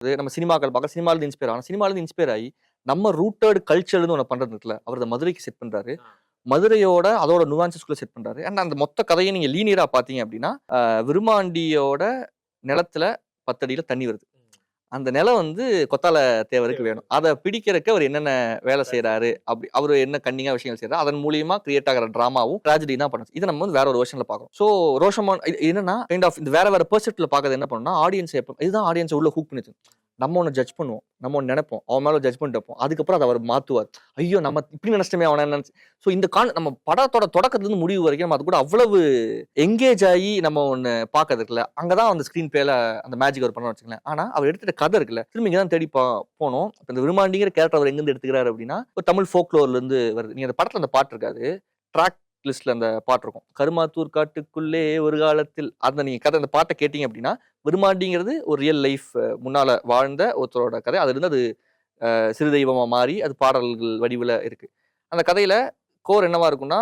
நம்ம சினிமாக்கள் பார்க்க சினிமால இன்ஸ்பயர் ஆகும். சினிமால இன்ஸ்பயர் ஆகி நம்ம ரூட்டட் கல்ச்சர்னு ஒண்ணு பண்றது இருக்குல்ல. அவர் அந்த மதுரைக்கு செட் பண்றாரு. மதுரையோட அதோட நுவான்சஸ்குள்ள செட் பண்றாரு. அண்ட் அந்த மொத்த கதையை நீங்க லீனியரா பார்த்தீங்க அப்படின்னா, விருமாண்டியோட நிலத்துல 10 அடியில தண்ணி வருது. அந்த நிலம் வந்து கொத்தால தேவருக்கு வேணும். அத பிடிக்கிறதுக்கு அவர் என்னென்ன வேலை செய்றாரு, அப்படி அவரு என்ன கன்னிங்கா விஷயங்கள் செய்றாரு, அதன் மூலியமா கிரியேட் ஆகுற டிராமாவும் ட்ராஜடி தான் பண்ணுச்சு. இத நம்ம வந்து வேற ஒரு வெர்ஷன்ல பார்க்கிறோம். சோ ரோஷமான் என்னன்னா கைண்ட் ஆஃப் இந்த வேற வேற பெர்ஸ்பெக்டிவ்ல பார்க்கறது என்ன பண்ணும்னா, ஆடியன்ஸ் இதுதான் ஆடியன்ஸ் உள்ள ஹூக் பண்ணிச்சு. நம்ம ஒண்ணு ஜட்ஜ் பண்ணுவோம். நம்ம ஒண்ணு நினைப்போம். அவன் மேல ஜட்ஜ்மென்ட் வைப்போம். அதுக்கப்புறம் அதை அவர் மாத்துவார். ஐயோ நம்ம இப்படி நினைச்சிட்டோமே அவன நினைச்சு. சோ இந்த நம்ம படத்தோட தொடக்கத்துல இருந்து முடிவு வரைக்கும் நம்ம அது கூட அவ்வளவு எங்கேஜ் ஆகி நம்ம ஒண்ணு பாக்குறது இருக்குல்ல. அங்கதான் அந்த ஸ்கிரீன் பிளேல அந்த மேஜிக் அவர் பண்ண வச்சுக்கலாம். ஆனா அவர் எடுத்துட்ட கதை இருக்குல்ல. திரும்ப இங்கதான் தேடி போனோம். இந்த விருமாண்டிங்கிற கேரக்டர் அவர் எங்க இருந்து எடுத்துக்கிறாரு அப்படின்னா, ஒரு தமிழ் ஃபோக்லோர்ல இருந்து வருது. நீங்க அந்த படத்துல அந்த பாட்டு இருக்காது. ட்ராக் லிஸ்ட்ல அந்த பாட்டு இருக்கும். கருமாத்தூர் காட்டுக்குள்ளே ஒரு காலத்தில் அந்த நீங்க கதை அந்த பாட்டை கேட்டீங்க அப்படின்னா, விருமாண்டிங்கிறது ஒரு ரியல் லைஃப் முன்னால வாழ்ந்த ஒருத்தரோட கதை. அதுல இருந்து அது சிறு தெய்வமா மாறி அது பாடல்கள் வடிவுல இருக்கு. அந்த கதையில கோர் என்னவா இருக்கும்னா,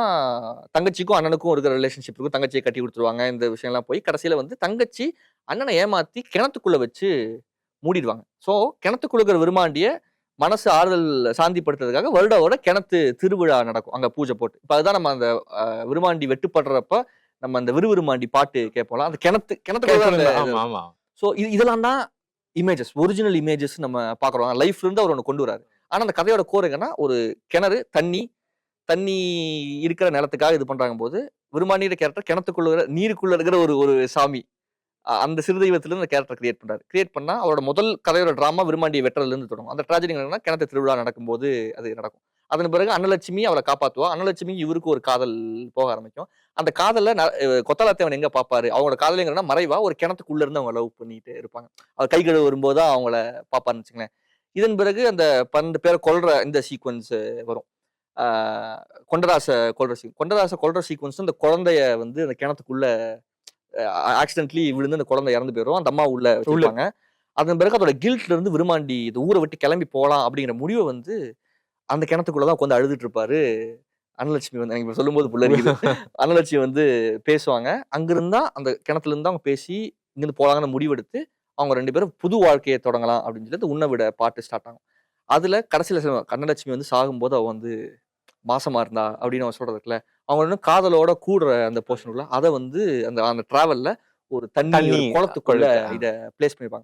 தங்கச்சிக்கும் அண்ணனுக்கும் இருக்கிற ரிலேஷன்ஷிப் இருக்கும். தங்கச்சியை கட்டி கொடுத்துருவாங்க. இந்த விஷயம்லாம் போய் கடைசியில வந்து தங்கச்சி அண்ணனை ஏமாத்தி கிணத்துக்குள்ள வச்சு மூடிடுவாங்க. சோ கிணத்துக்குள்ள இருக்கிற விருமாண்டிய மனசு ஆறுதல் சாந்திப்படுத்துறதுக்காக வருடவோட கிணத்து திருவிழா நடக்கும். அங்க பூஜை போட்டு. இப்ப அதுதான் நம்ம அந்த விருமாண்டி வெட்டுப்படுறப்ப நம்ம அந்த விறுவிருமாண்டி பாட்டு கேட்போம்ல. அந்த கிணத்துக்குள்ள சோ இதெல்லாம் தான் இமேஜஸ், ஒரிஜினல் இமேஜஸ் நம்ம பாக்குறோம். லைஃப்ல இருந்து அவர் ஒண்ணு கொண்டு வராரு. ஆனா அந்த கதையோட கோர் என்னன்னா, ஒரு கிணறு தண்ணி இருக்கிற நிலத்துக்காக இது பண்றாங்க போது, விருமாண்டியோட கேரக்டர் கிணத்துக்குள்ள நீருக்குள்ள இருக்கிற ஒரு ஒரு சாமி. அந்த சிறு தெய்வத்திலிருந்து அந்த கேரக்டர் கிரியேட் பண்றாரு. கிரியேட் பண்ணா அவரோட முதல் கதையோட டிராமா விருமாண்டியை வெட்டுறதுல இருந்து தொடங்கும். அந்த ட்ராஜடி என்னன்னா, கிணத்து திருவிழா நடக்கும்போது அது நடக்கும். அதன் பிறகு அன்னலட்சுமி அவளை காப்பாத்துவா. அன்னலட்சுமி இவருக்கு ஒரு காதல் போக ஆரம்பிக்கும். அந்த காதல்ல கொத்தலாத்தேவன் எங்க பாப்பாரு, அவங்களோட காதலிங்கன்னா மறைவா ஒரு கிணத்துக்குள்ள இருந்து அவங்க லவ் பண்ணிட்டு இருப்பாங்க. அவர் கை கழுவ வரும்போது தான் அவங்கள பாப்பாருன்னு வச்சுங்களேன். இதன் பிறகு அந்த 12 பேரை கொல்ற இந்த சீக்வன்ஸ் வரும். கொண்டராச கொல்ற சீக்வன்ஸ் அந்த குழந்தைய வந்து அந்த கிணத்துக்குள்ள ஆக்சிடென்ட்லி விழுந்து அந்த குழந்தை இறந்து போயிடும். அந்த அம்மா உள்ள வச்சிருப்பாங்க. அதன் பிறகு அதோட கில்ட்ல இருந்து விருமாண்டி இந்த ஊரை விட்டு கிளம்பி போலாம் அப்படிங்கிற முடிவை வந்து அந்த கிணத்துக்குள்ளதான் உட்காந்து அழுதுட்டு இருப்பாரு. அன்னலட்சுமி வந்து எனக்கு சொல்லும்போது புள்ளரிக்குது. அன்னலட்சுமி வந்து பேசுவாங்க. அங்கிருந்தா அந்த கிணத்துல இருந்து அவங்க பேசி இங்கிருந்து போலாங்கன்னு முடிவெடுத்து அவங்க 2 பேரும் புது வாழ்க்கையை தொடங்கலாம் அப்படின்னு சொல்லிட்டு உன்னை விட பாட்டு ஸ்டார்ட் ஆகும். அதுல கடைசியில அன்னலட்சுமி வந்து சாகும்போது அவ வந்து மாசமா இருந்தா அப்படின்னு அவன் சொல்றது இருக்குல்ல. அவங்க இன்னும் காதலோட கூடுற அந்த போர்ஷனுக்குள்ள அதை வந்து அந்த டிராவல்ல ஒரு தண்ணி குளத்துக்குள்ள இத பிளேஸ் பண்ணிருப்பாங்க.